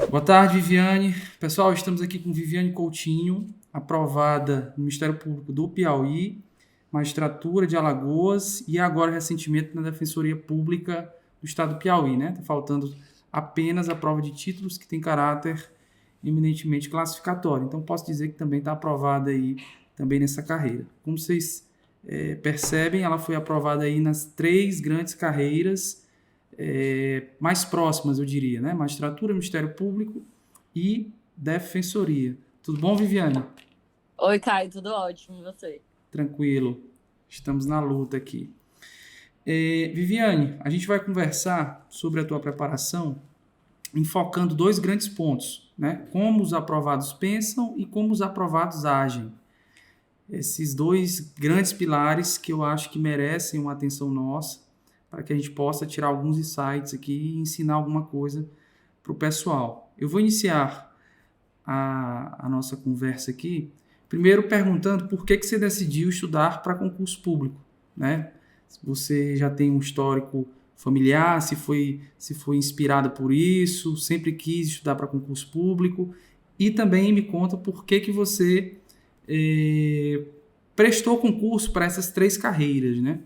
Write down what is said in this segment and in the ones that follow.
Boa tarde, Viviane. Pessoal, estamos aqui com Viviane Coutinho, aprovada no Ministério Público do Piauí, Magistratura de Alagoas e agora recentemente na Defensoria Pública do Estado do Piauí, né? Está faltando apenas a prova de títulos que tem caráter eminentemente classificatório. Então, posso dizer que também está aprovada aí também nessa carreira. Como vocês percebem, ela foi aprovada aí nas três grandes carreiras mais próximas, eu diria, né? Magistratura, Ministério Público e Defensoria. Tudo bom, Viviane? Oi, Caio, tudo ótimo, e você? Tranquilo. Estamos na luta aqui. Viviane, a gente vai conversar sobre a tua preparação, enfocando dois grandes pontos, né? Como os aprovados pensam e como os aprovados agem. Esses dois grandes pilares que eu acho que merecem uma atenção nossa, para que a gente possa tirar alguns insights aqui e ensinar alguma coisa para o pessoal. Eu vou iniciar a nossa conversa aqui, primeiro perguntando por que você decidiu estudar para concurso público, né? Se você já tem um histórico familiar, se foi inspirada por isso, sempre quis estudar para concurso público, e também me conta por que você prestou concurso para essas três carreiras, né?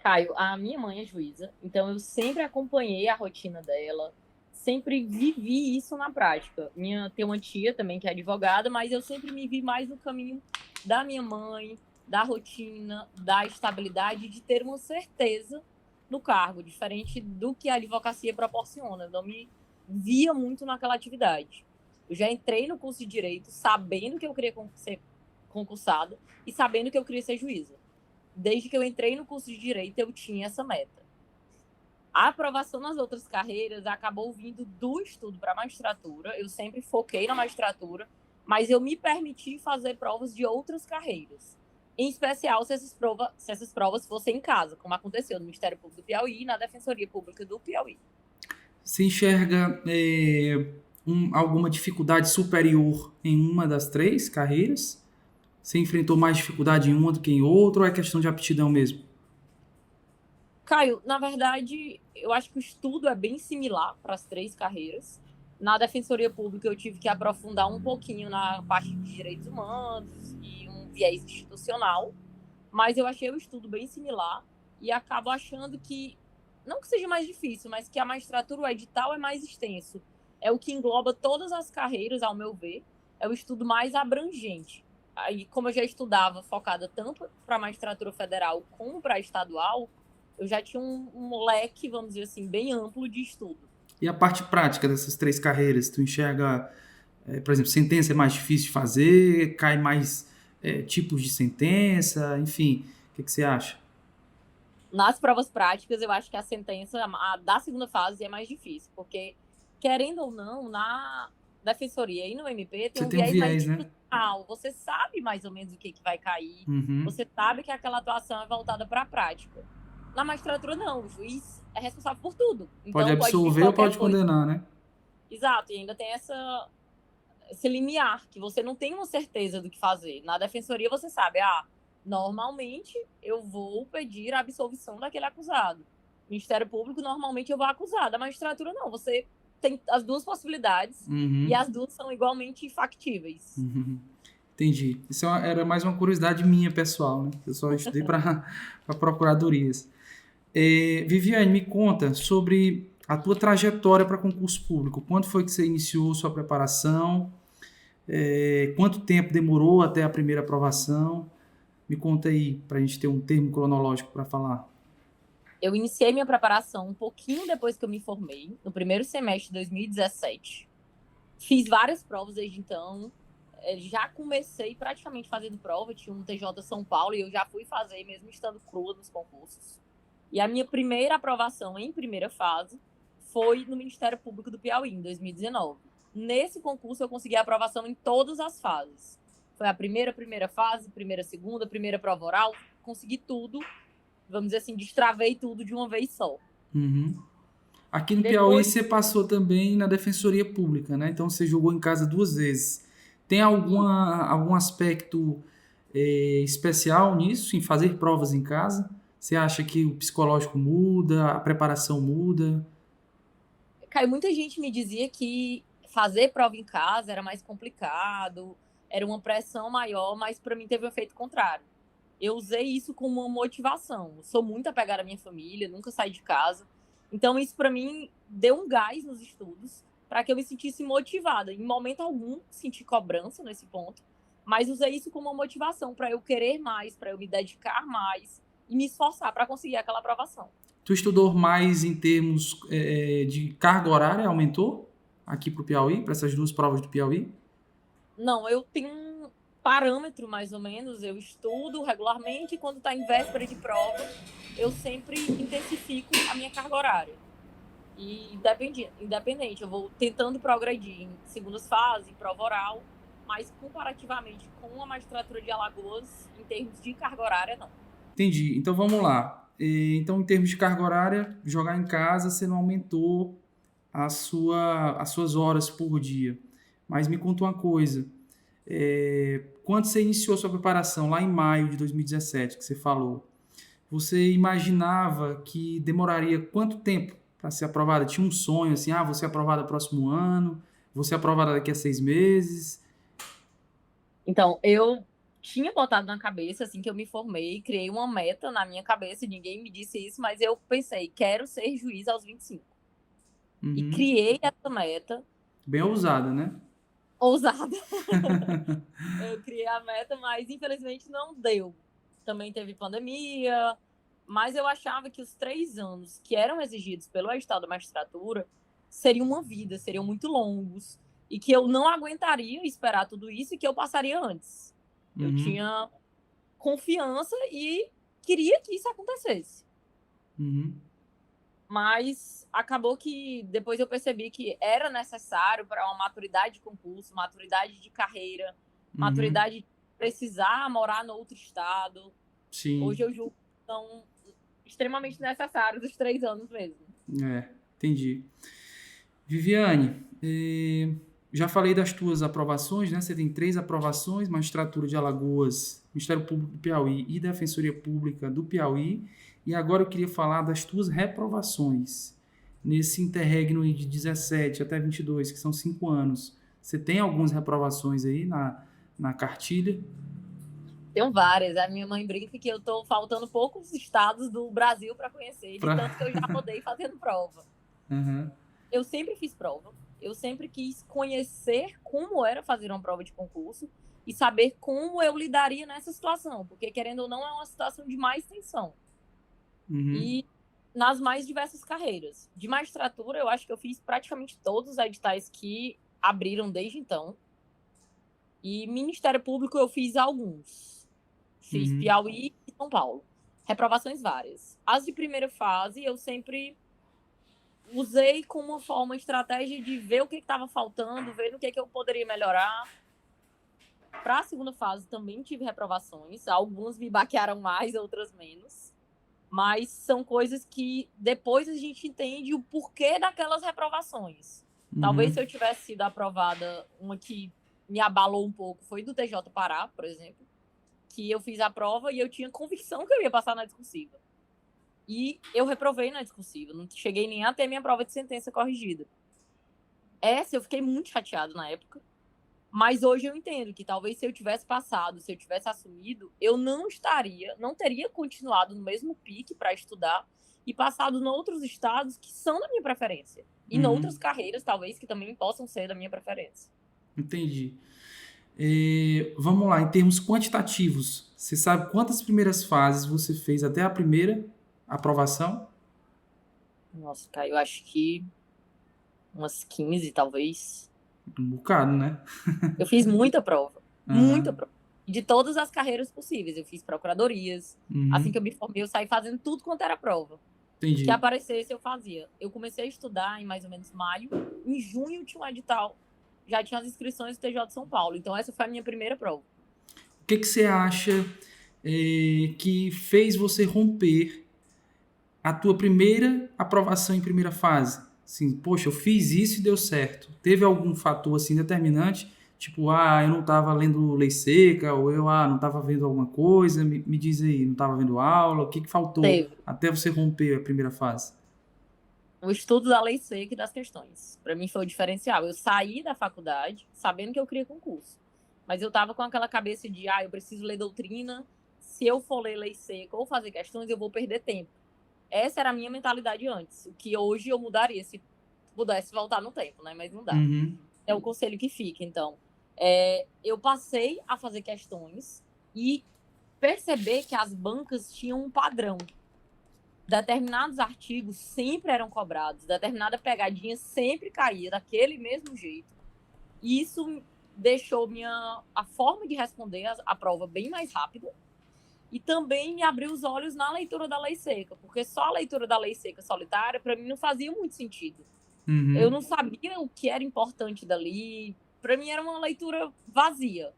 Caio, a minha mãe é juíza, então eu sempre acompanhei a rotina dela, sempre vivi isso na prática. Tem uma tia também que é advogada, mas eu sempre me vi mais no caminho da minha mãe, da rotina, da estabilidade, de ter uma certeza no cargo, diferente do que a advocacia proporciona. Eu não me via muito naquela atividade. Eu já entrei no curso de Direito sabendo que eu queria ser concursada e sabendo que eu queria ser juíza. Desde que eu entrei no curso de Direito, eu tinha essa meta. A aprovação nas outras carreiras acabou vindo do estudo para a magistratura. Eu sempre foquei na magistratura, mas eu me permiti fazer provas de outras carreiras. Em especial, se essas provas fossem em casa, como aconteceu no Ministério Público do Piauí e na Defensoria Pública do Piauí. Você enxerga alguma dificuldade superior em uma das três carreiras? Você enfrentou mais dificuldade em uma do que em outra, ou é questão de aptidão mesmo? Caio, na verdade, eu acho que o estudo é bem similar para as três carreiras. Na Defensoria Pública, eu tive que aprofundar um pouquinho na parte de direitos humanos e um viés institucional, mas eu achei o estudo bem similar e acabo achando que, não que seja mais difícil, mas que a magistratura, o edital é mais extenso. É o que engloba todas as carreiras, ao meu ver, é o estudo mais abrangente. Aí, como eu já estudava focada tanto para a magistratura federal como para a estadual, eu já tinha um leque, vamos dizer assim, bem amplo de estudo. E a parte prática dessas três carreiras, tu enxerga, por exemplo, sentença é mais difícil de fazer, cai mais tipos de sentença, enfim, o que você acha? Nas provas práticas, eu acho que a sentença da segunda fase é mais difícil, porque, querendo ou não, na defensoria e no MP tem Você um tem um viés mais viés, né? institucional. Você sabe mais ou menos o que vai cair, Uhum. você sabe que aquela atuação é voltada para a prática. Na magistratura, não. O juiz é responsável por tudo. Pode Então, pode vir absolver ou qualquer pode coisa. condenar, né? Exato, e ainda tem esse limiar, que você não tem uma certeza do que fazer. Na defensoria, você sabe, normalmente eu vou pedir a absolvição daquele acusado. Ministério Público, normalmente eu vou acusar. Da magistratura, não. Você tem as duas possibilidades e Uhum. as duas são igualmente factíveis. Uhum. Entendi. Isso era mais uma curiosidade minha, pessoal, né? Eu só estudei para procuradorias. Viviane, me conta sobre a tua trajetória para concurso público. Quando foi que você iniciou sua preparação? Quanto tempo demorou até a primeira aprovação? Me conta aí, para a gente ter um termo cronológico para falar. Eu iniciei minha preparação um pouquinho depois que eu me formei, no primeiro semestre de 2017. Fiz várias provas desde então. Já comecei praticamente fazendo prova, tinha um TJ São Paulo e eu já fui fazer mesmo estando crua nos concursos. E a minha primeira aprovação em primeira fase foi no Ministério Público do Piauí, em 2019. Nesse concurso eu consegui a aprovação em todas as fases. Foi a primeira fase, primeira, segunda, primeira prova oral, consegui tudo, vamos dizer assim, destravei tudo de uma vez só. Uhum. Aqui no Piauí Depois, você passou também na Defensoria Pública, né? Então você jogou em casa duas vezes. Tem algum aspecto especial nisso, em fazer provas em casa? Você acha que o psicológico muda, a preparação muda? Caio, muita gente me dizia que fazer prova em casa era mais complicado, era uma pressão maior, mas para mim teve um efeito contrário. Eu usei isso como uma motivação. Eu sou muito apegada à minha família, nunca saí de casa. Então, isso para mim deu um gás nos estudos para que eu me sentisse motivada. Em momento algum, senti cobrança nesse ponto, mas usei isso como uma motivação para eu querer mais, para eu me dedicar mais e me esforçar para conseguir aquela aprovação. Tu estudou mais em termos de carga horária, aumentou aqui para o Piauí, para essas duas provas do Piauí? Não, eu tenho um parâmetro, mais ou menos. Eu estudo regularmente e quando está em véspera de prova, eu sempre intensifico a minha carga horária. E independente, eu vou tentando progredir em segundas fases, em prova oral, mas comparativamente com a magistratura de Alagoas, em termos de carga horária, não. Entendi. Então vamos lá. Então, em termos de carga horária, jogar em casa, você não aumentou as suas horas por dia. Mas me conta uma coisa. Quando você iniciou a sua preparação, lá em maio de 2017, que você falou, você imaginava que demoraria quanto tempo para ser aprovada? Tinha um sonho assim, vou ser aprovada no próximo ano, vou ser aprovada daqui a 6 meses? Então, eu tinha botado na cabeça, assim que eu me formei, criei uma meta na minha cabeça, ninguém me disse isso, mas eu pensei, quero ser juiz aos 25. E Uhum. criei essa meta. Bem ousada, né? Ousada. Eu criei a meta, mas infelizmente não deu. Também teve pandemia, mas eu achava que os 3 anos que eram exigidos pelo edital da magistratura seriam uma vida, seriam muito longos, e que eu não aguentaria esperar tudo isso e que eu passaria antes. Eu tinha confiança e queria que isso acontecesse. Mas acabou que depois eu percebi que era necessário para uma maturidade de concurso, maturidade de carreira, maturidade de precisar morar no outro estado. Sim. Hoje eu julgo que são extremamente necessários os 3 anos mesmo. Entendi. Viviane, já falei das tuas aprovações, né? Você tem 3 aprovações, Magistratura de Alagoas, Ministério Público do Piauí e Defensoria Pública do Piauí. E agora eu queria falar das tuas reprovações. Nesse interregno de 17 até 22, que são 5 anos, você tem algumas reprovações aí na cartilha? Tenho várias. A minha mãe brinca que eu estou faltando poucos estados do Brasil para conhecer, de tanto que eu já rodei fazendo prova. Eu sempre fiz prova. Eu sempre quis conhecer como era fazer uma prova de concurso e saber como eu lidaria nessa situação, porque, querendo ou não, é uma situação de mais tensão. E nas mais diversas carreiras. De magistratura, eu acho que eu fiz praticamente todos os editais que abriram desde então. E Ministério Público eu fiz alguns. Fiz Piauí e São Paulo. Reprovações várias. As de primeira fase, eu sempre usei como uma forma, estratégia de ver o que estava faltando, ver no que eu poderia melhorar. Para a segunda fase, também tive reprovações. Algumas me baquearam mais, outras menos. Mas são coisas que depois a gente entende o porquê daquelas reprovações. Talvez se eu tivesse sido aprovada, uma que me abalou um pouco foi do TJ Pará, por exemplo, que eu fiz a prova e eu tinha convicção que eu ia passar na discursiva. E eu reprovei na discursiva, não cheguei nem a ter minha prova de sentença corrigida. Essa eu fiquei muito chateada na época, mas hoje eu entendo que talvez se eu tivesse passado, se eu tivesse assumido, eu não teria continuado no mesmo pique para estudar e passado em outros estados que são da minha preferência. E em outras carreiras, talvez, que também possam ser da minha preferência. Entendi. Vamos lá, em termos quantitativos, você sabe quantas primeiras fases você fez até a primeira aprovação? Nossa, Caio, eu acho que umas 15, talvez. Um bocado, né? Eu fiz muita prova. Muita prova. De todas as carreiras possíveis. Eu fiz procuradorias. Assim que eu me formei, eu saí fazendo tudo quanto era prova. Entendi. Que aparecesse, eu fazia. Eu comecei a estudar em mais ou menos maio. Em junho tinha um edital. Já tinha as inscrições do TJ de São Paulo. Então, essa foi a minha primeira prova. O que você acha que fez você romper a tua primeira aprovação em primeira fase? Assim, poxa, eu fiz isso e deu certo. Teve algum fator assim determinante? Tipo, eu não estava lendo lei seca, ou eu não estava vendo alguma coisa, me diz aí, não estava vendo aula, o que faltou até você romper a primeira fase? o estudo da lei seca e das questões. Para mim foi o diferencial. Eu saí da faculdade sabendo que eu queria concurso, mas eu estava com aquela cabeça de, eu preciso ler doutrina, se eu for ler lei seca ou fazer questões, eu vou perder tempo. Essa era a minha mentalidade antes, o que hoje eu mudaria se pudesse voltar no tempo, né? Mas não dá. Uhum. É o conselho que fica. Então, eu passei a fazer questões e perceber que as bancas tinham um padrão. Determinados artigos sempre eram cobrados, determinada pegadinha sempre caía daquele mesmo jeito. E isso deixou a forma de responder a prova bem mais rápida e também me abriu os olhos na leitura da lei seca, porque só a leitura da lei seca solitária, para mim, não fazia muito sentido. Uhum. Eu não sabia o que era importante dali, para mim era uma leitura vazia.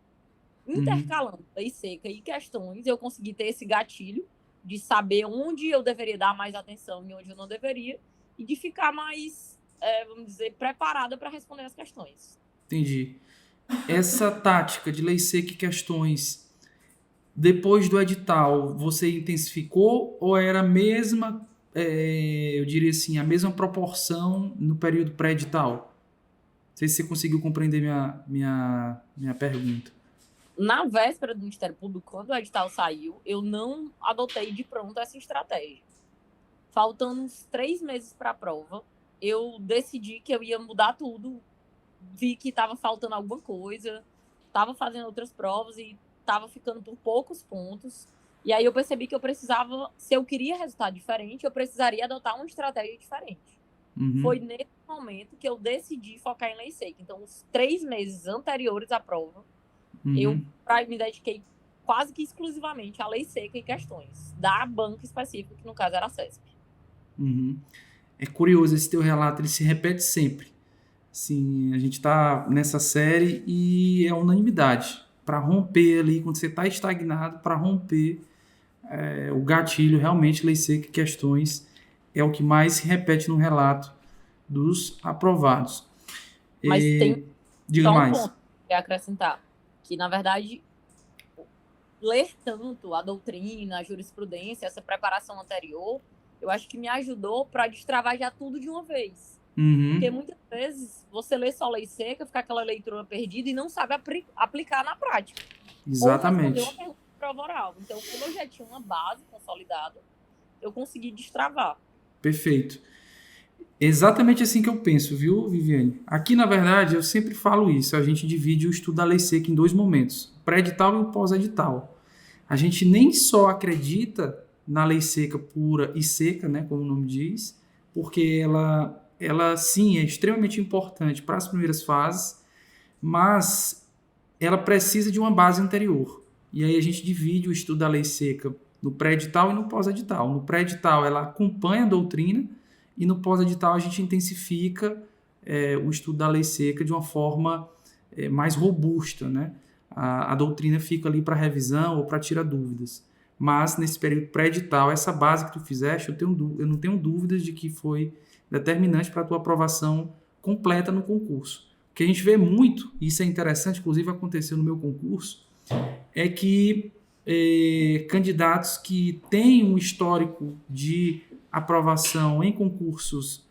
Intercalando lei seca e questões, eu consegui ter esse gatilho de saber onde eu deveria dar mais atenção e onde eu não deveria, e de ficar mais, vamos dizer, preparada para responder as questões. Entendi. Essa tática de lei seca e questões, depois do edital, você intensificou ou era a mesma, eu diria assim, a mesma proporção no período pré-edital? Não sei se você conseguiu compreender minha pergunta. Na véspera do Ministério Público, quando o edital saiu, eu não adotei de pronto essa estratégia. Faltando uns 3 meses para a prova, eu decidi que eu ia mudar tudo. Vi que estava faltando alguma coisa, estava fazendo outras provas e estava ficando por poucos pontos. E aí eu percebi que eu precisava, se eu queria resultado diferente, eu precisaria adotar uma estratégia diferente. Uhum. Foi nesse momento que eu decidi focar em lei seca. Então, os 3 meses anteriores à prova, eu me dediquei quase que exclusivamente à lei seca e questões da banca específica, que no caso era a CESP. Uhum. É curioso esse teu relato, ele se repete sempre. Assim, a gente está nessa série e é unanimidade. Para romper ali, quando você está estagnado, para romper o gatilho, realmente, lei seca e questões é o que mais se repete no relato dos aprovados. Mas tem diga só um mais. ponto que acrescentar, que na verdade ler tanto a doutrina, a jurisprudência, essa preparação anterior, eu acho que me ajudou para destravar já tudo de uma vez. Porque muitas vezes você lê só lei seca, fica aquela leitura perdida e não sabe aplicar na prática. Exatamente. Ou responder uma pergunta de prova oral. Então, como eu já tinha uma base consolidada, eu consegui destravar. Perfeito. Exatamente assim que eu penso, viu, Viviane? Aqui, na verdade, eu sempre falo isso. A gente divide o estudo da lei seca em 2 momentos, o pré-edital e o pós-edital. A gente nem só acredita na lei seca pura e seca, né, como o nome diz, porque ela sim é extremamente importante para as primeiras fases, mas ela precisa de uma base anterior. E aí a gente divide o estudo da lei seca no pré-edital e no pós-edital. No pré-edital ela acompanha a doutrina e no pós-edital a gente intensifica o estudo da lei seca de uma forma mais robusta, né? A doutrina fica ali para revisão ou para tirar dúvidas. Mas nesse período pré-edital, essa base que tu fizeste, eu não tenho dúvidas de que foi determinante para a tua aprovação completa no concurso. O que a gente vê muito, e isso é interessante, inclusive aconteceu no meu concurso, é que candidatos que têm um histórico de aprovação em concursos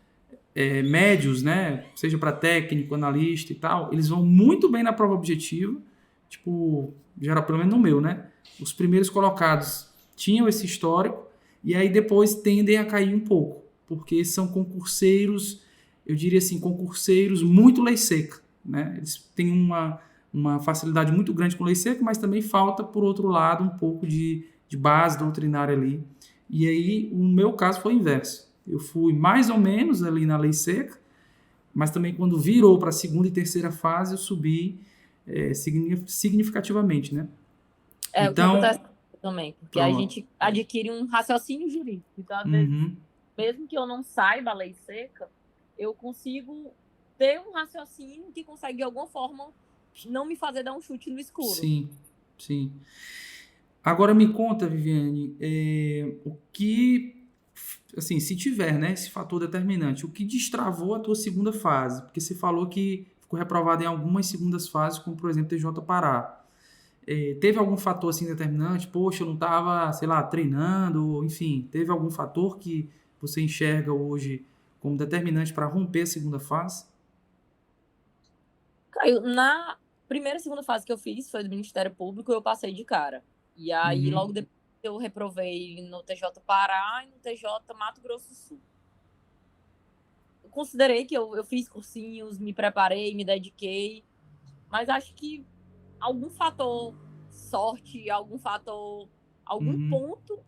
médios, né, seja para técnico, analista e tal, eles vão muito bem na prova objetiva, tipo, geral, pelo menos no meu, né? Os primeiros colocados tinham esse histórico e aí depois tendem a cair um pouco, porque são concurseiros, eu diria assim, concurseiros muito lei seca, né? Eles têm uma facilidade muito grande com lei seca, mas também falta, por outro lado, um pouco de base doutrinária ali. E aí, o meu caso foi o inverso. Eu fui mais ou menos ali na lei seca, mas também quando virou para a segunda e terceira fase, eu subi significativamente, né? Então, o que acontece também, porque pronto. a gente adquire um raciocínio jurídico. Então, às vezes, mesmo que eu não saiba a lei seca, eu consigo ter um raciocínio que consegue, de alguma forma, não me fazer dar um chute no escuro. Sim, sim. Agora me conta, Viviane, o que, assim, se tiver, né, esse fator determinante, o que destravou a tua segunda fase? Porque você falou que ficou reprovado em algumas segundas fases, como, por exemplo, TJ Pará. Teve algum fator, assim, determinante? Poxa, eu não estava, sei lá, treinando, enfim, teve algum fator que você enxerga hoje como determinante para romper a segunda fase? Caio, na primeira e segunda fase que eu fiz, foi do Ministério Público, eu passei de cara. E aí, logo Uhum, depois, eu reprovei no TJ Pará e no TJ Mato Grosso do Sul. Eu considerei que eu fiz cursinhos, me preparei, me dediquei, mas acho que algum fator sorte, algum uhum, ponto,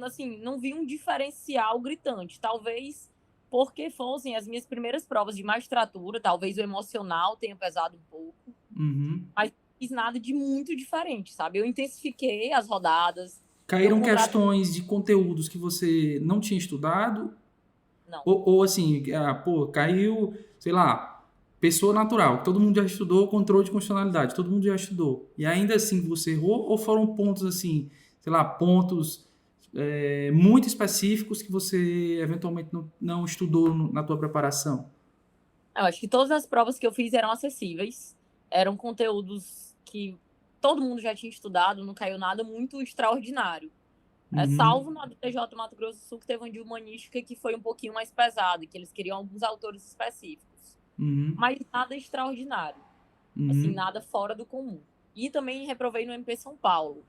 assim, não vi um diferencial gritante. Talvez porque fossem as minhas primeiras provas de magistratura, talvez o emocional tenha pesado um pouco, uhum. mas não fiz nada de muito diferente, sabe? Eu intensifiquei as rodadas, eu Caíram contratei. questões de conteúdos que você não tinha estudado? Não, Ou assim, pô, caiu, sei lá, pessoa natural, todo mundo já estudou controle de constitucionalidade, todo mundo já estudou. E ainda assim você errou, ou foram pontos assim, sei lá, pontos muito específicos que você eventualmente não estudou na tua preparação? eu acho que todas as provas que eu fiz eram acessíveis, eram conteúdos que todo mundo já tinha estudado, não caiu nada muito extraordinário. Uhum, Salvo na do TJ Mato Grosso do Sul, que teve uma de humanística que foi um pouquinho mais pesada, que eles queriam alguns autores específicos. uhum, Mas nada extraordinário, assim, uhum. nada fora do comum. E também reprovei no MP São Paulo.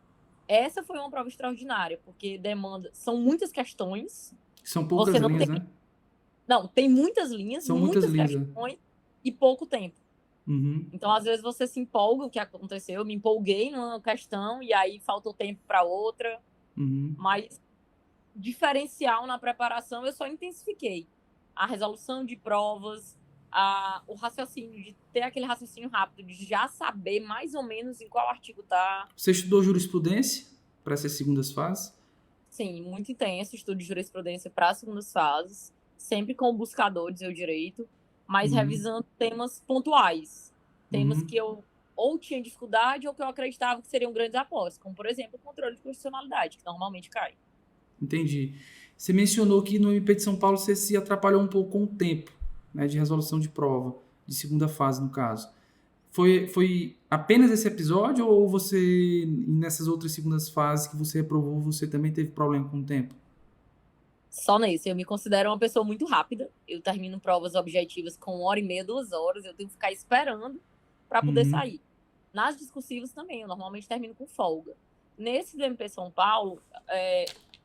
Essa foi uma prova extraordinária, porque demanda, são muitas questões, São poucas você não linhas, tem, né? não, tem muitas linhas, São muitas muitas linhas, né? questões e pouco tempo. Uhum, Então, às vezes você se empolga, o que aconteceu, eu me empolguei numa questão e aí faltou tempo para outra, uhum. mas diferencial na preparação, eu só intensifiquei a resolução de provas, o raciocínio, de ter aquele raciocínio rápido, de já saber mais ou menos em qual artigo tá. Você estudou jurisprudência para essas segundas fases? Sim, muito intenso, estudo de jurisprudência para as segundas fases, sempre com o buscador, dizer o direito, mas Uhum, revisando temas pontuais, temas uhum. que eu ou tinha dificuldade ou que eu acreditava que seriam grandes apostas, como, por exemplo, o controle de constitucionalidade, que normalmente cai. Entendi. Você mencionou que no MP de São Paulo você se atrapalhou um pouco com o tempo, né, de resolução de prova, de segunda fase, no caso. Foi apenas esse episódio ou você, nessas outras segundas fases que você reprovou, você também teve problema com o tempo? Só nesse, eu me considero uma pessoa muito rápida. Eu termino provas objetivas com 1 hora e meia, 2 horas. Eu tenho que ficar esperando para poder Uhum, sair. Nas discursivas também, eu normalmente termino com folga. Nesse do MP São Paulo,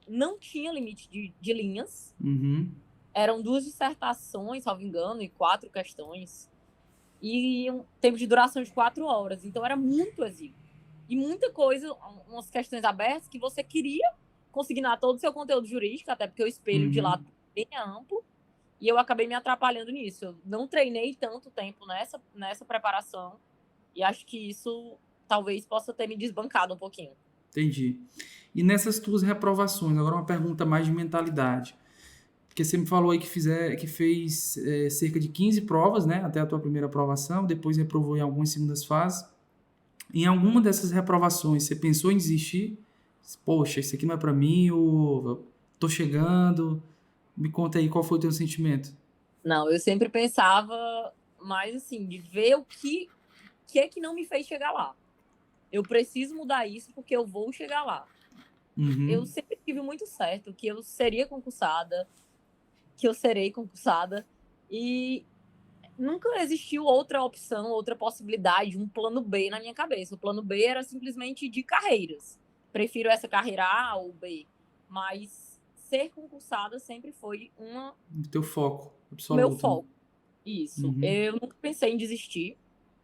não tinha limite de linhas. uhum, Eram 2 dissertações, salvo engano, e 4 questões. E um tempo de duração de 4 horas. Então era muito exíguo. E muita coisa, umas questões abertas que você queria consignar todo o seu conteúdo jurídico, até porque o espelho de lá uhum. bem amplo, e eu acabei me atrapalhando nisso. Eu não treinei tanto tempo nessa preparação, e acho que isso talvez possa ter me desbancado um pouquinho. Entendi. E nessas tuas reprovações, agora uma pergunta mais de mentalidade. Porque você me falou aí que fez cerca de 15 provas, né, até a tua primeira aprovação, depois reprovou em algumas segundas fases. Em alguma dessas reprovações, você pensou em desistir? Poxa, isso aqui não é para mim, ou tô chegando. Me conta aí qual foi o teu sentimento. Não, eu sempre pensava mais assim, de ver o que é que não me fez chegar lá. Eu preciso mudar isso porque eu vou chegar lá. Eu Uhum, sempre tive muito certo que eu seria concursada, que eu serei concursada, e nunca existiu outra opção, outra possibilidade, um plano B na minha cabeça. O plano B era simplesmente de carreiras. Prefiro essa carreira A ou B, mas ser concursada sempre foi o teu foco o meu absoluto, né? foco. Isso. Uhum, Eu nunca pensei em desistir.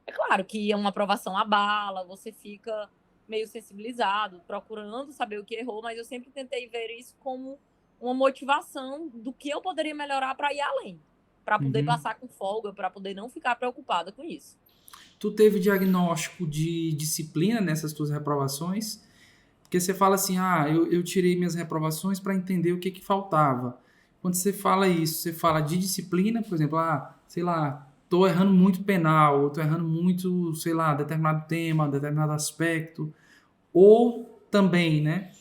É claro que uma aprovação abala, você fica meio sensibilizado, procurando saber o que errou, mas eu sempre tentei ver isso como uma motivação do que eu poderia melhorar para ir além, para poder uhum. passar com folga, para poder não ficar preocupada com isso. Tu teve diagnóstico de disciplina nessas tuas reprovações? Porque você fala assim, eu tirei minhas reprovações para entender o que que faltava. Quando você fala isso, você fala de disciplina, por exemplo, sei lá, tô errando muito penal, ou tô errando muito, sei lá, determinado tema, determinado aspecto, ou também, né,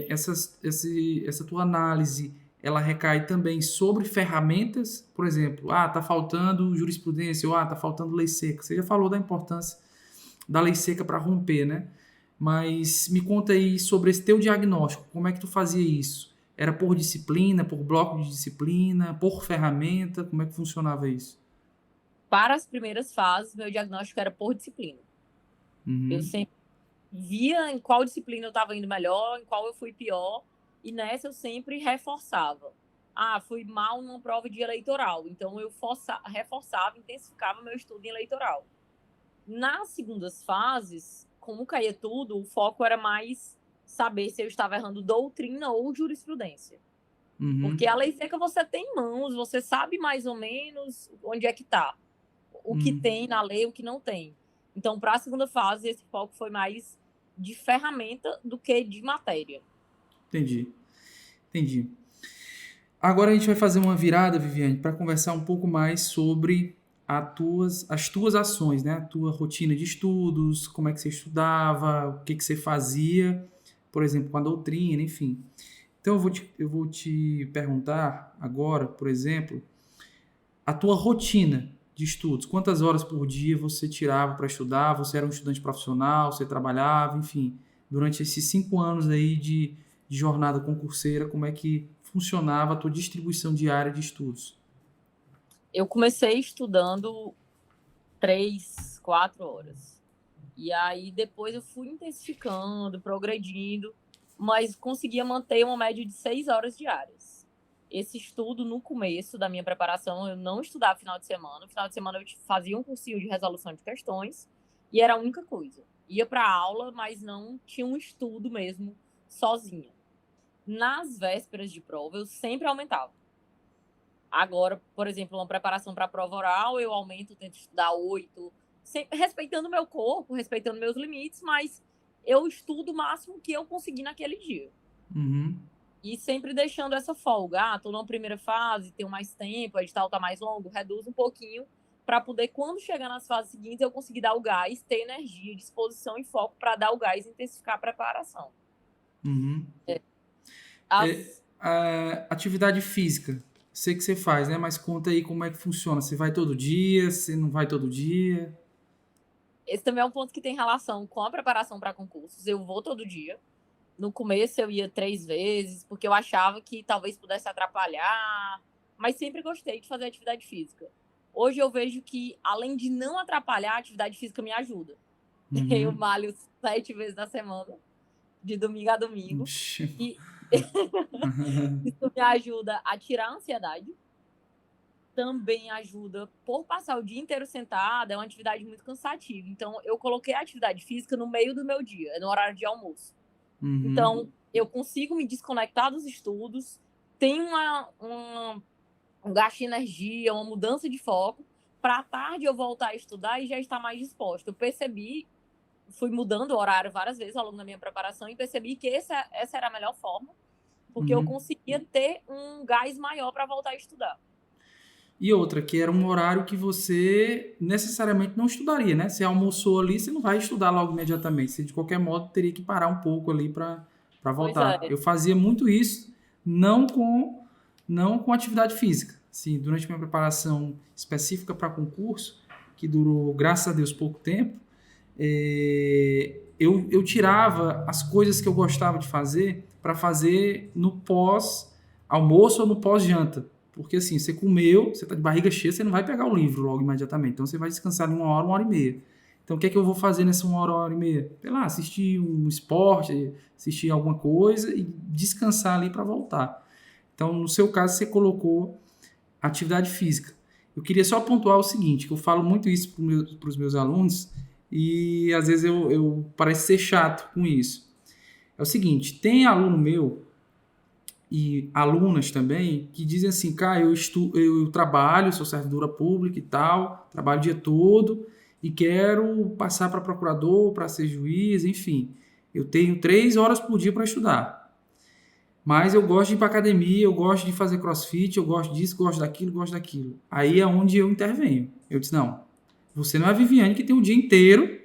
essa tua análise, ela recai também sobre ferramentas, por exemplo, tá faltando jurisprudência, ou tá faltando lei seca. Você já falou da importância da lei seca para romper, né? Mas me conta aí sobre esse teu diagnóstico, como é que tu fazia isso? Era por disciplina, por bloco de disciplina, por ferramenta? Como é que funcionava isso? Para as primeiras fases, meu diagnóstico era por disciplina. Eu sempre via em qual disciplina eu estava indo melhor, em qual eu fui pior, e nessa eu sempre reforçava. Fui mal numa prova de eleitoral, então eu reforçava, intensificava meu estudo em eleitoral. Nas segundas fases, como caía tudo, o foco era mais saber se eu estava errando doutrina ou jurisprudência. Porque a lei seca você tem em mãos, você sabe mais ou menos onde é que está. O que tem na lei, o que não tem. Então, para a segunda fase, esse foco foi mais de ferramenta do que de matéria. Entendi. Agora a gente vai fazer uma virada, Viviane, para conversar um pouco mais sobre as tuas ações, né? A tua rotina de estudos, como é que você estudava, o que você fazia, por exemplo, com a doutrina, enfim. Então eu vou te perguntar agora, por exemplo, a tua rotina de estudos. Quantas horas por dia você tirava para estudar? Você era um estudante profissional, você trabalhava, enfim. Durante esses 5 anos aí de jornada concurseira, como é que funcionava a tua distribuição diária de estudos? Eu comecei estudando 3, 4 horas. E aí depois eu fui intensificando, progredindo, mas conseguia manter uma média de 6 horas diárias. Esse estudo, no começo da minha preparação, eu não estudava final de semana. No final de semana eu fazia um cursinho de resolução de questões e era a única coisa. Ia para aula, mas não tinha um estudo mesmo sozinha. Nas vésperas de prova, eu sempre aumentava. Agora, por exemplo, uma preparação para a prova oral, eu aumento, tento estudar 8, respeitando meu corpo, respeitando meus limites, mas eu estudo o máximo que eu conseguir naquele dia. E sempre deixando essa folga. Tô numa primeira fase, tenho mais tempo, o edital tá mais longo, reduz um pouquinho, para poder, quando chegar nas fases seguintes, eu conseguir dar o gás, ter energia, disposição e foco para dar o gás e intensificar a preparação. Atividade física, sei que você faz, né? Mas conta aí como é que funciona. Você vai todo dia, você não vai todo dia? Esse também é um ponto que tem relação com a preparação para concursos. Eu vou todo dia. No começo eu ia 3 vezes, porque eu achava que talvez pudesse atrapalhar, mas sempre gostei de fazer atividade física. Hoje eu vejo que, além de não atrapalhar, a atividade física me ajuda. Eu malho 7 vezes na semana, de domingo a domingo. E isso me ajuda a tirar a ansiedade. Também ajuda, por passar o dia inteiro sentada, é uma atividade muito cansativa. Então, eu coloquei a atividade física no meio do meu dia, no horário de almoço. Então, eu consigo me desconectar dos estudos, tem um gasto de energia, uma mudança de foco, para à tarde eu voltar a estudar e já estar mais disposta. Eu percebi, fui mudando o horário várias vezes ao longo da minha preparação e percebi que essa era a melhor forma, porque eu conseguia ter um gás maior para voltar a estudar. E outra, que era um horário que você necessariamente não estudaria, né? Você almoçou ali, você não vai estudar logo imediatamente. Você, de qualquer modo, teria que parar um pouco ali para voltar. Eu fazia muito isso, não com atividade física. Assim, durante minha preparação específica para concurso, que durou, graças a Deus, pouco tempo, eu tirava as coisas que eu gostava de fazer para fazer no pós-almoço ou no pós-janta. Porque assim, você comeu, você está de barriga cheia, você não vai pegar o livro logo imediatamente. Então você vai descansar em 1 hora e meia. Então o que é que eu vou fazer nessa 1 hora e meia? Sei lá, assistir um esporte, assistir alguma coisa e descansar ali para voltar. Então, no seu caso, você colocou atividade física. Eu queria só pontuar o seguinte, que eu falo muito isso para os meus alunos e às vezes eu pareço ser chato com isso. É o seguinte, tem aluno meu e alunas também, que dizem assim, cara, eu trabalho, sou servidora pública e tal, trabalho o dia todo e quero passar para procurador, para ser juiz, enfim. Eu tenho 3 horas por dia para estudar. Mas eu gosto de ir para academia, eu gosto de fazer crossfit, eu gosto disso, gosto daquilo. Aí é onde eu intervenho. Eu disse, não, você não é a Viviane que tem o dia inteiro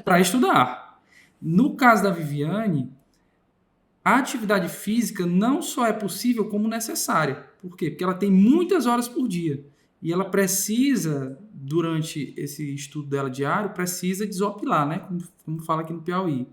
para estudar. No caso da Viviane, a atividade física não só é possível, como necessária. Por quê? Porque ela tem muitas horas por dia. E ela precisa, durante esse estudo dela diário, precisa desopilar, né? Como fala aqui no Piauí.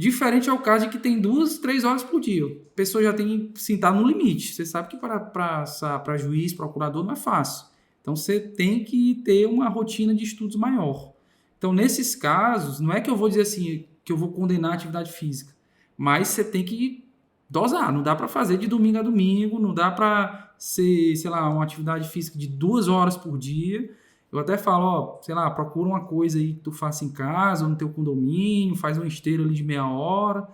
Diferente é o caso de que tem 2, 3 horas por dia. A pessoa já tem, sim, tá no limite. Você sabe que para juiz, procurador, não é fácil. Então, você tem que ter uma rotina de estudos maior. Então, nesses casos, não é que eu vou dizer assim, que eu vou condenar a atividade física, mas você tem que dosar. Não dá para fazer de domingo a domingo, não dá para ser, sei lá, uma atividade física de 2 horas por dia. Eu até falo, ó, sei lá, procura uma coisa aí que tu faça em casa ou no teu condomínio, faz uma esteira ali de meia hora,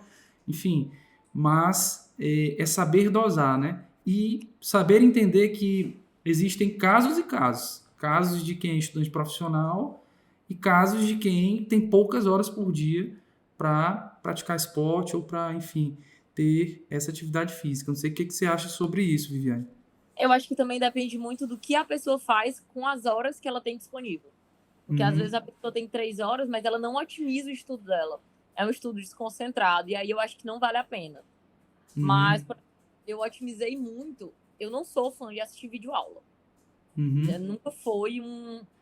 enfim. Mas é saber dosar, né? E saber entender que existem casos e casos. Casos de quem é estudante profissional e casos de quem tem poucas horas por dia para praticar esporte ou para, enfim, ter essa atividade física. Não sei o que você acha sobre isso, Viviane. Eu acho que também depende muito do que a pessoa faz com as horas que ela tem disponível. Porque às vezes Uhum, a pessoa tem 3 horas, mas ela não otimiza o estudo dela. É um estudo desconcentrado, e aí eu acho que não vale a pena. Mas uhum, eu otimizei muito. Eu não sou fã de assistir videoaula. uhum, Nunca foi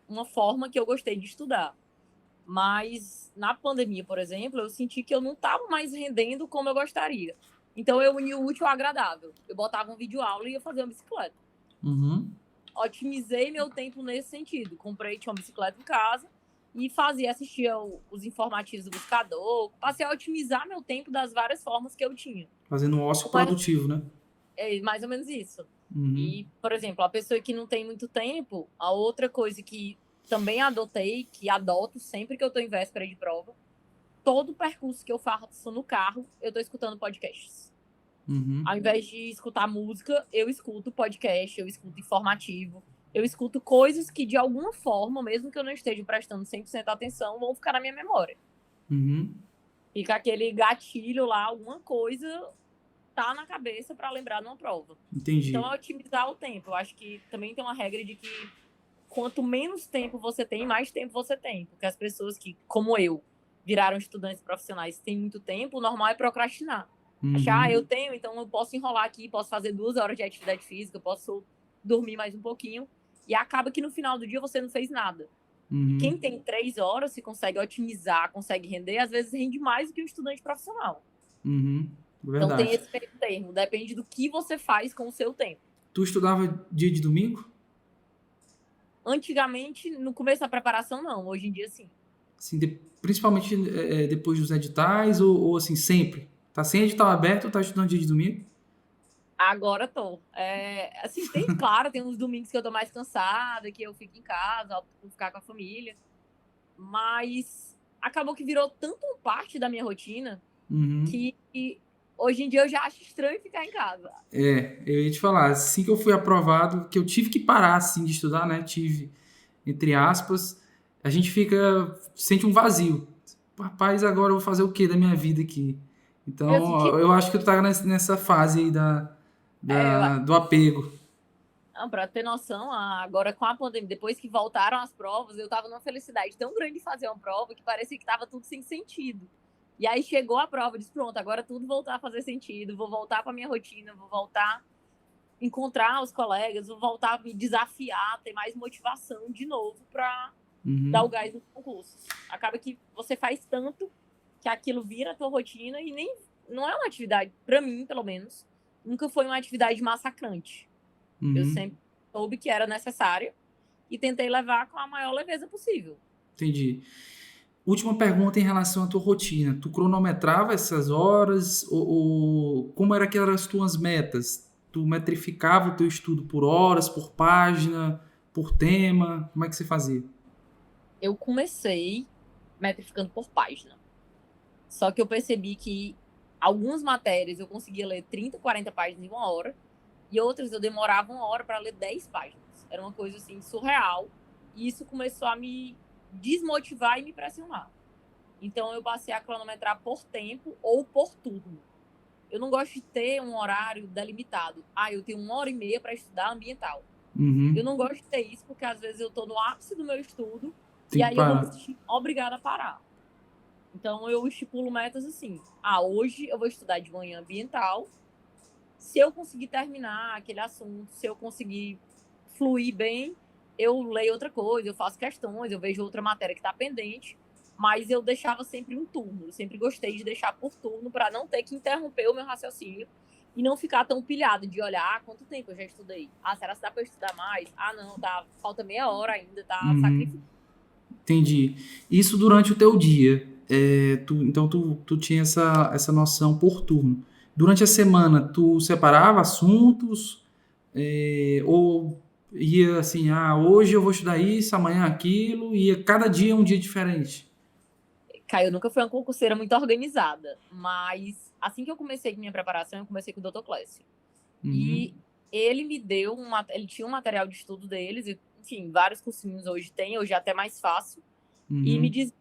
uma forma que eu gostei de estudar. Mas na pandemia, por exemplo, eu senti que eu não estava mais rendendo como eu gostaria. Então eu uni o útil ao agradável. Eu botava um videoaula e ia fazer uma bicicleta. uhum, Otimizei meu tempo nesse sentido. Tinha uma bicicleta em casa e assistia os informativos do buscador. Passei a otimizar meu tempo das várias formas que eu tinha. fazendo um ócio Mas produtivo, né? é mais ou menos isso. Uhum, E, por exemplo, a pessoa que não tem muito tempo, a outra coisa que também adotei, que adoto sempre que eu estou em véspera de prova, todo o percurso que eu faço no carro, eu estou escutando podcasts. uhum, Ao invés de escutar música, eu escuto podcast, eu escuto informativo, eu escuto coisas que, de alguma forma, mesmo que eu não esteja prestando 100% atenção, vão ficar na minha memória. uhum. Fica aquele gatilho lá, alguma coisa tá na cabeça para lembrar numa prova. Então, Entendi. é otimizar o tempo. Eu acho que também tem uma regra de que quanto menos tempo você tem, mais tempo você tem. Porque as pessoas que, como eu, viraram estudantes profissionais têm muito tempo, o normal é procrastinar. Achar, eu Uhum, tenho, então eu posso enrolar aqui, posso fazer 2 horas de atividade física, posso dormir mais um pouquinho. E acaba que no final do dia você não fez nada. E quem uhum, tem 3 horas, se consegue otimizar, consegue render, às vezes rende mais do que um estudante profissional. uhum. Então tem Verdade. esse meio termo, depende do que você faz com o seu tempo. Tu estudava dia de domingo? Antigamente, no começo da preparação, não. Hoje em dia, sim. Assim, principalmente depois dos editais ou assim, sempre? Tá sem edital aberto ou tá estudando dia de domingo? Agora tô. Assim, claro, tem uns domingos que eu tô mais cansada, que eu fico em casa, opto por ficar com a família. Mas acabou que virou tanto parte da minha rotina Uhum. que hoje em dia eu já acho estranho ficar em casa. Eu ia te falar, assim que eu fui aprovado, que eu tive que parar assim de estudar, né? Tive, entre aspas, a gente sente um vazio. Rapaz, agora eu vou fazer o que da minha vida aqui? Eu Então, senti. eu acho que tu tá nessa fase aí É, do apego. pra ter noção, agora com a pandemia, depois que voltaram as provas, eu tava numa felicidade tão grande de fazer uma prova que parecia que tava tudo sem sentido. E aí chegou a prova, eu disse, pronto, agora tudo voltar a fazer sentido, vou voltar pra minha rotina, vou voltar a encontrar os colegas, vou voltar a me desafiar, ter mais motivação de novo pra dar o Uhum, gás nos concursos. Acaba que você faz tanto que aquilo vira a tua rotina e nem não é uma atividade, pra mim, pelo menos, nunca foi uma atividade massacrante. Eu uhum, sempre soube que era necessário e tentei levar com a maior leveza possível. entendi. Última pergunta em relação à tua rotina. Tu cronometrava essas horas ou como era que eram as tuas metas? Tu metrificava o teu estudo por horas, por página, por tema? Como é que você fazia? Eu comecei metrificando por página. Só que eu percebi que algumas matérias eu conseguia ler 30, 40 páginas em uma hora e outras eu demorava uma hora para ler 10 páginas. Era uma coisa assim surreal e isso começou a me desmotivar e me pressionar. Então eu passei a cronometrar por tempo ou por turno. Eu não gosto de ter um horário delimitado. Eu tenho 1 hora e meia para estudar ambiental. Eu Uhum. não gosto de ter isso porque às vezes eu estou no ápice do meu estudo e Tem que aí eu vou me parar. sentir obrigada a parar. Então eu estipulo metas assim. Hoje eu vou estudar de manhã ambiental. Se eu conseguir terminar aquele assunto, se eu conseguir fluir bem, eu leio outra coisa, eu faço questões, eu vejo outra matéria que está pendente. mas eu deixava sempre um turno. Eu sempre gostei de deixar por turno para não ter que interromper o meu raciocínio e não ficar tão pilhado de olhar quanto tempo eu já estudei. Será que dá para eu estudar mais? Não, tá, falta meia hora ainda, tá sacrificando. Entendi. Isso durante o teu dia. Então tu tinha essa noção por turno. Durante a semana, tu separava assuntos, ou ia assim, hoje eu vou estudar isso, amanhã aquilo, ia cada dia um dia diferente. Caio, eu nunca fui uma concurseira muito organizada, mas assim que eu comecei com minha preparação, eu comecei com o Dr. Clécio. E ele me deu ele tinha um material de estudo deles, e, enfim, vários cursinhos hoje é até mais fácil. E me diz,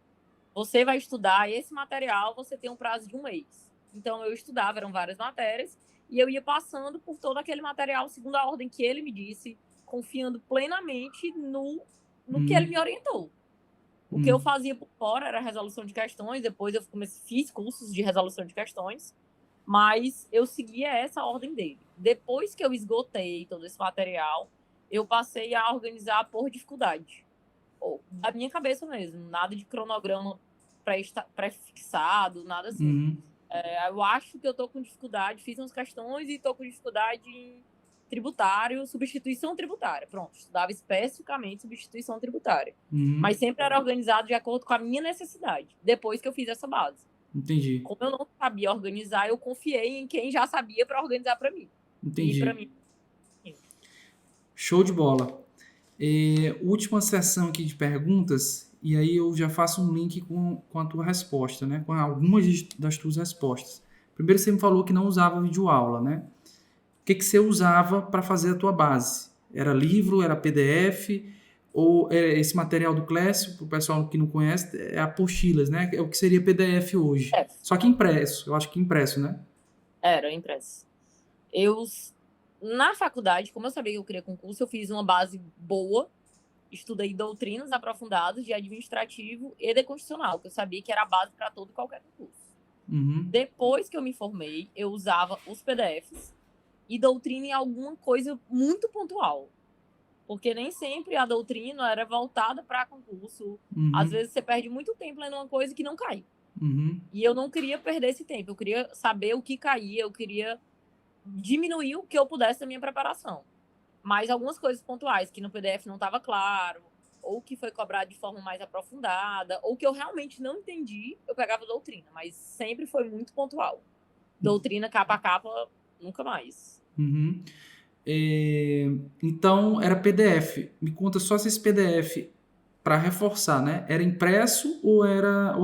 você vai estudar esse material, você tem um prazo de 1 mês. Então eu estudava, eram várias matérias, e eu ia passando por todo aquele material segundo a ordem que ele me disse, confiando plenamente no que ele me orientou. O que eu fazia por fora era resolução de questões, depois eu fiz cursos de resolução de questões, mas eu seguia essa ordem dele. Depois que eu esgotei todo esse material, eu passei a organizar por dificuldade. Da minha cabeça mesmo, nada de cronograma pré-fixado, nada assim. Eu acho que eu tô com dificuldade, fiz umas questões e tô com dificuldade em tributário, substituição tributária. Pronto, estudava especificamente substituição tributária. Mas sempre era organizado de acordo com a minha necessidade, depois que eu fiz essa base. Entendi. Como eu não sabia organizar, eu confiei em quem já sabia para organizar para mim. Entendi. E para mim. Show de bola. Última sessão aqui de perguntas, e aí eu já faço um link com a tua resposta, né? Com algumas das tuas respostas. Primeiro você me falou que não usava videoaula, né? O que você usava para fazer a tua base? Era livro, era PDF, ou esse material do Clécio, para o pessoal que não conhece, é apostilas, né? É o que seria PDF hoje. Só que impresso, eu acho que impresso, né? Era impresso. Na faculdade, como eu sabia que eu queria concurso, eu fiz uma base boa, estudei doutrinas aprofundadas de administrativo e de constitucional, que eu sabia que era a base para todo e qualquer concurso. Depois que eu me formei, eu usava os PDFs e doutrina em alguma coisa muito pontual. Porque nem sempre a doutrina era voltada para concurso. Às vezes você perde muito tempo lendo uma coisa que não cai. E eu não queria perder esse tempo. Eu queria saber o que caía, eu queria diminuir o que eu pudesse da minha preparação. Mas algumas coisas pontuais que no PDF não estava claro, ou que foi cobrado de forma mais aprofundada, ou que eu realmente não entendi, eu pegava doutrina. Mas sempre foi muito pontual. Doutrina capa a capa, nunca mais. Então, era PDF. Me conta só se esse PDF, para reforçar, né? Era impresso ou era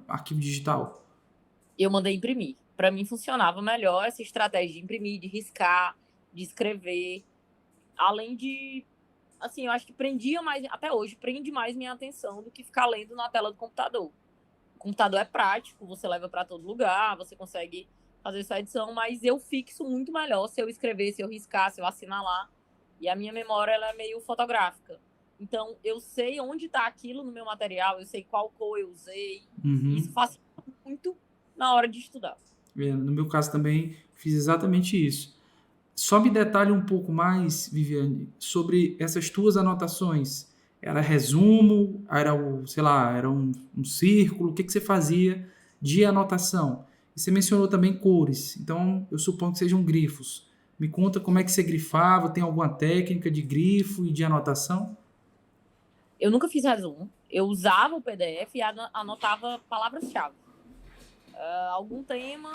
arquivo digital? Eu mandei imprimir. Para mim funcionava melhor essa estratégia de imprimir, de riscar, de escrever. Além de, assim, eu acho que prendia mais, até hoje, prende mais minha atenção do que ficar lendo na tela do computador. O computador é prático, você leva para todo lugar, você consegue fazer sua edição, mas eu fixo muito melhor se eu escrever, se eu riscar, se eu assinalar. E a minha memória, ela é meio fotográfica. Então, eu sei onde está aquilo no meu material, eu sei qual cor eu usei. Isso facilita muito na hora de estudar. No meu caso também, fiz exatamente isso. Só me detalhe um pouco mais, Viviane, sobre essas tuas anotações. Era resumo? Era um círculo? O que você fazia de anotação? E você mencionou também cores, então eu suponho que sejam grifos. Me conta como é que você grifava, tem alguma técnica de grifo e de anotação? Eu nunca fiz resumo. Eu usava o PDF e anotava palavras-chave. Algum tema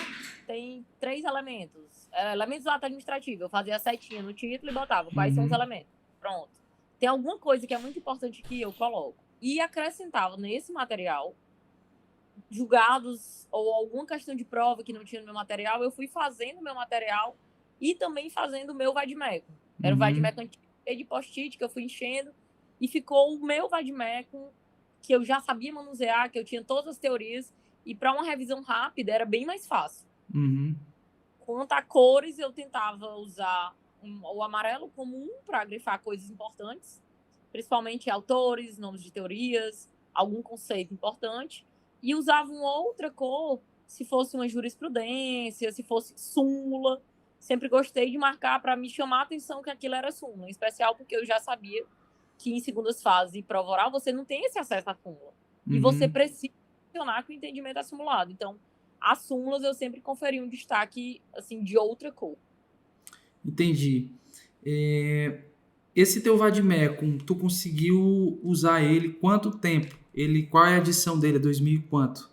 tem 3 elementos. Elementos do ato administrativo. Eu fazia a setinha no título e botava quais são os elementos. Pronto. Tem alguma coisa que é muito importante que eu coloco. E acrescentava nesse material julgados ou alguma questão de prova que não tinha no meu material. Eu fui fazendo o meu material e também fazendo o meu vademecum. Era um vademecum antigo de post-it que eu fui enchendo e ficou o meu vademecum que eu já sabia manusear, que eu tinha todas as teorias. E para uma revisão rápida era bem mais fácil. Quanto a cores, eu tentava usar o amarelo comum para grifar coisas importantes, principalmente autores, nomes de teorias, algum conceito importante, e usava uma outra cor se fosse uma jurisprudência, se fosse súmula. Sempre gostei de marcar para me chamar a atenção que aquilo era súmula, em especial porque eu já sabia que em segundas fases e prova oral você não tem esse acesso à súmula. e você Uhum. precisa funcionar que o entendimento é simulado. Então, as súmulas eu sempre conferi um destaque assim de outra cor. Entendi. É, esse teu Vademecum, tu conseguiu usar ele quanto tempo? Ele, qual é a edição dele? É 2000 e quanto?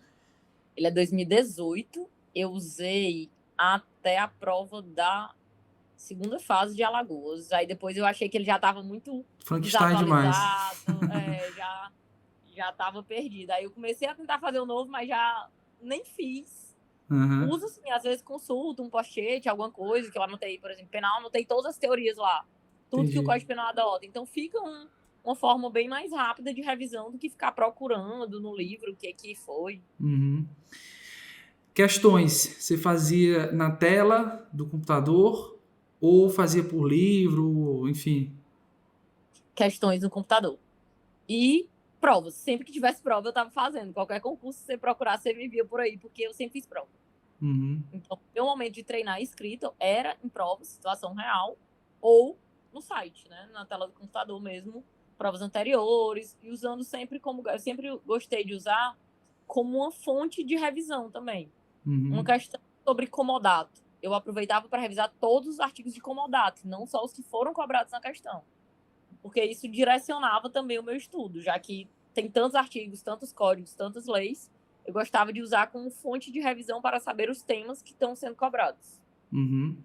Ele é 2018, eu usei até a prova da segunda fase de Alagoas. Aí depois eu achei que ele já estava muito Frankenstein demais. desatualizado, já estava perdido. Aí eu comecei a tentar fazer o novo, mas já nem fiz. Uhum. Uso sim, às vezes consulto um post-it, alguma coisa que eu anotei, por exemplo, penal, anotei todas as teorias lá, tudo que o Entendi. Código Penal adota. Então fica uma forma bem mais rápida de revisão do que ficar procurando no livro o que que foi. Uhum. Questões, você fazia na tela do computador ou fazia por livro, enfim? Questões no computador. E provas. Sempre que tivesse prova, eu estava fazendo. Qualquer concurso que você procurar, você me via por aí, porque eu sempre fiz prova. Uhum. Então, meu momento de treinar escrita era em provas, situação real, ou no site, né? Na tela do computador mesmo, provas anteriores, e usando sempre como. Eu sempre gostei de usar como uma fonte de revisão também. Uma Uhum. questão sobre comodato. Eu aproveitava para revisar todos os artigos de comodato, não só os que foram cobrados na questão. Porque isso direcionava também o meu estudo, já que tem tantos artigos, tantos códigos, tantas leis, eu gostava de usar como fonte de revisão para saber os temas que estão sendo cobrados. Uhum.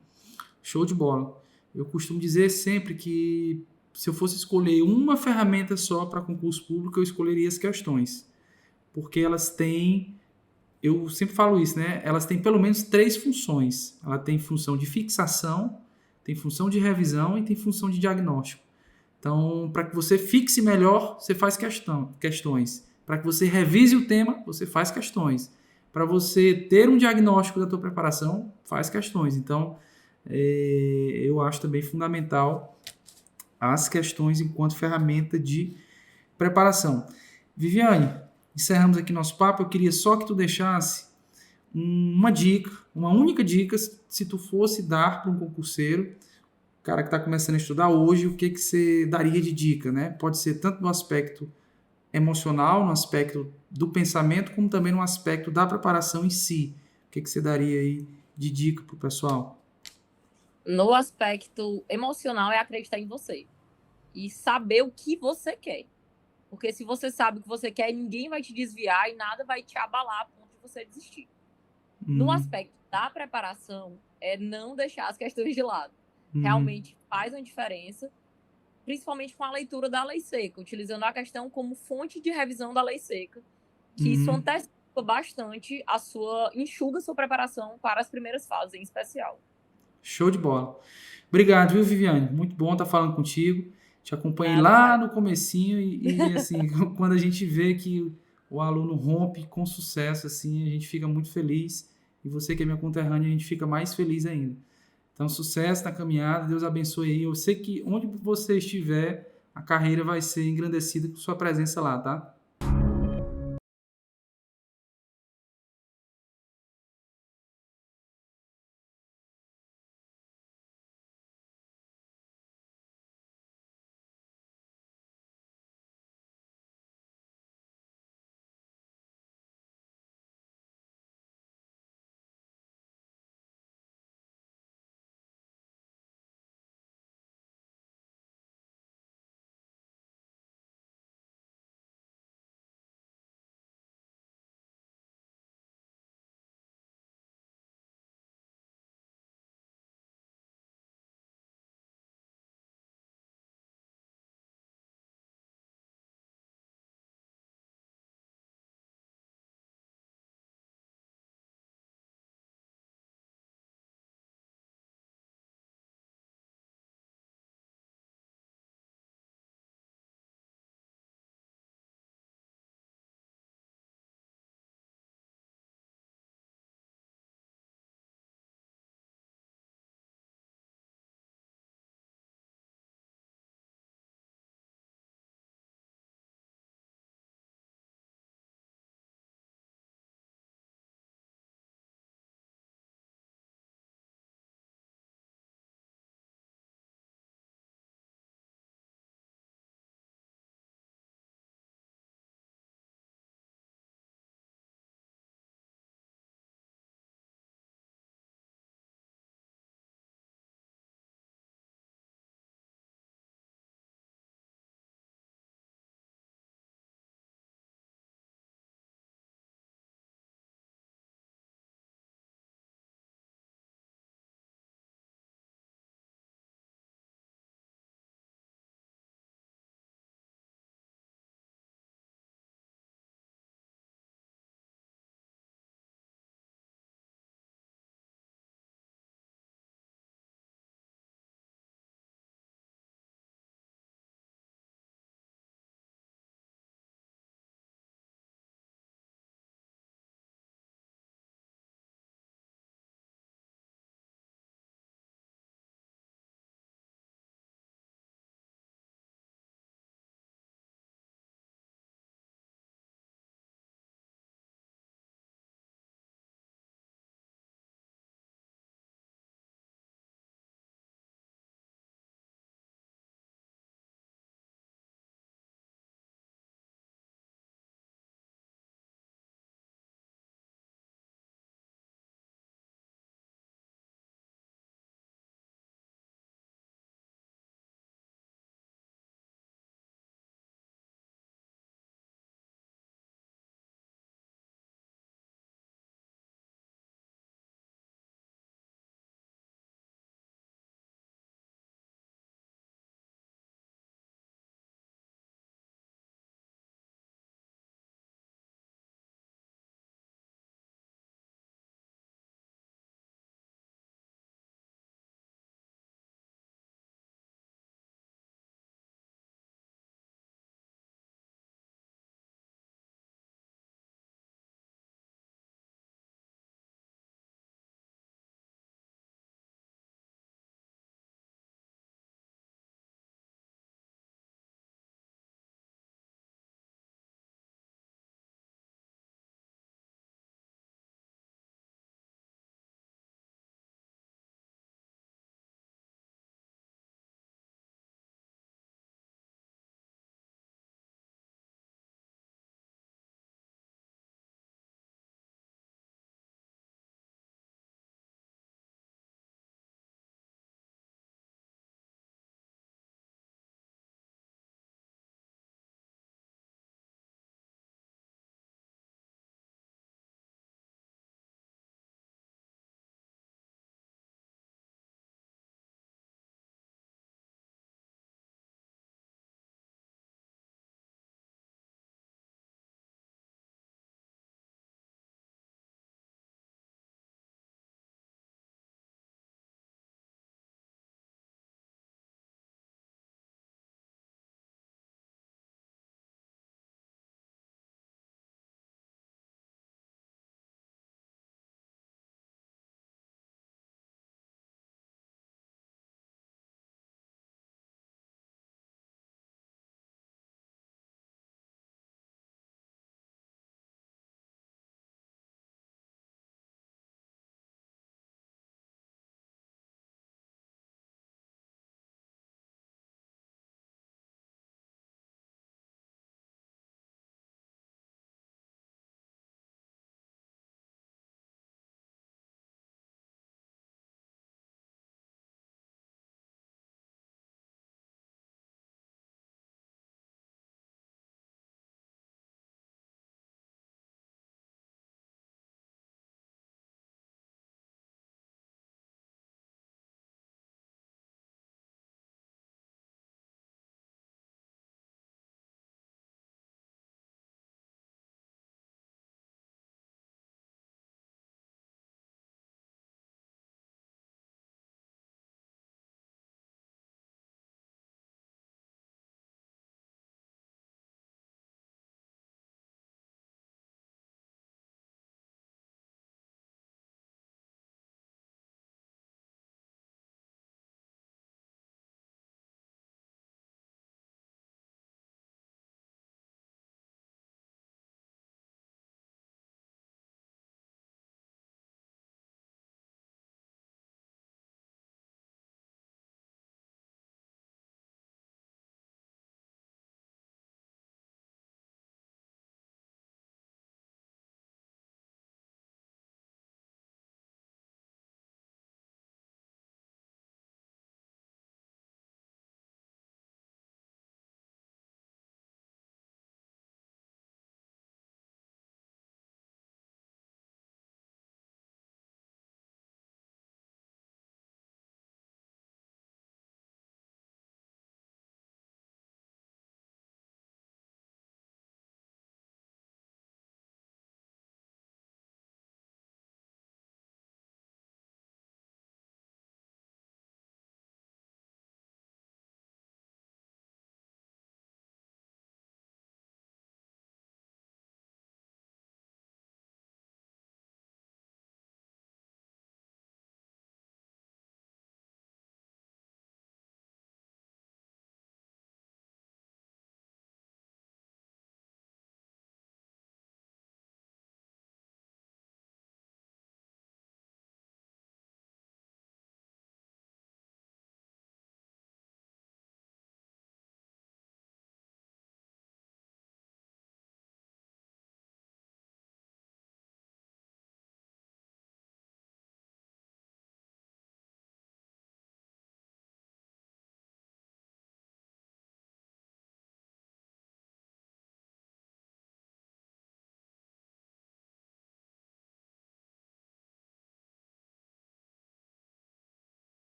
Show de bola. Eu costumo dizer sempre que se eu fosse escolher uma ferramenta só para concurso público, eu escolheria as questões. Porque elas têm, eu sempre falo isso, né? Elas têm pelo menos três funções. Ela tem função de fixação, tem função de revisão e tem função de diagnóstico. Então, para que você fixe melhor, você faz questões. Para que você revise o tema, você faz questões. Para você ter um diagnóstico da tua preparação, faz questões. Então, eu acho também fundamental as questões enquanto ferramenta de preparação. Viviane, encerramos aqui nosso papo. Eu queria só que tu deixasse uma dica, uma única dica, se tu fosse dar para um concurseiro, cara que está começando a estudar hoje, o que que você daria de dica, né? Pode ser tanto no aspecto emocional, no aspecto do pensamento, como também no aspecto da preparação em si. O que que você daria aí de dica para o pessoal? No aspecto emocional, é acreditar em você e saber o que você quer. Porque se você sabe o que você quer, ninguém vai te desviar e nada vai te abalar a ponto de você desistir. No Uhum, aspecto da preparação, é não deixar as questões de lado. uhum, Realmente faz uma diferença, principalmente com a leitura da lei seca, utilizando a questão como fonte de revisão da lei seca, que isso uhum. antecipa bastante enxuga a sua preparação para as primeiras fases em especial. Show de bola. Obrigado, viu, Viviane? Muito bom estar falando contigo. Te acompanhei Nada, lá Caio. no comecinho e assim, quando a gente vê que o aluno rompe com sucesso, assim, a gente fica muito feliz. E você que é minha conterrânea, a gente fica mais feliz ainda. Então, sucesso na caminhada, Deus abençoe aí. Eu sei que onde você estiver, a carreira vai ser engrandecida com sua presença lá, tá?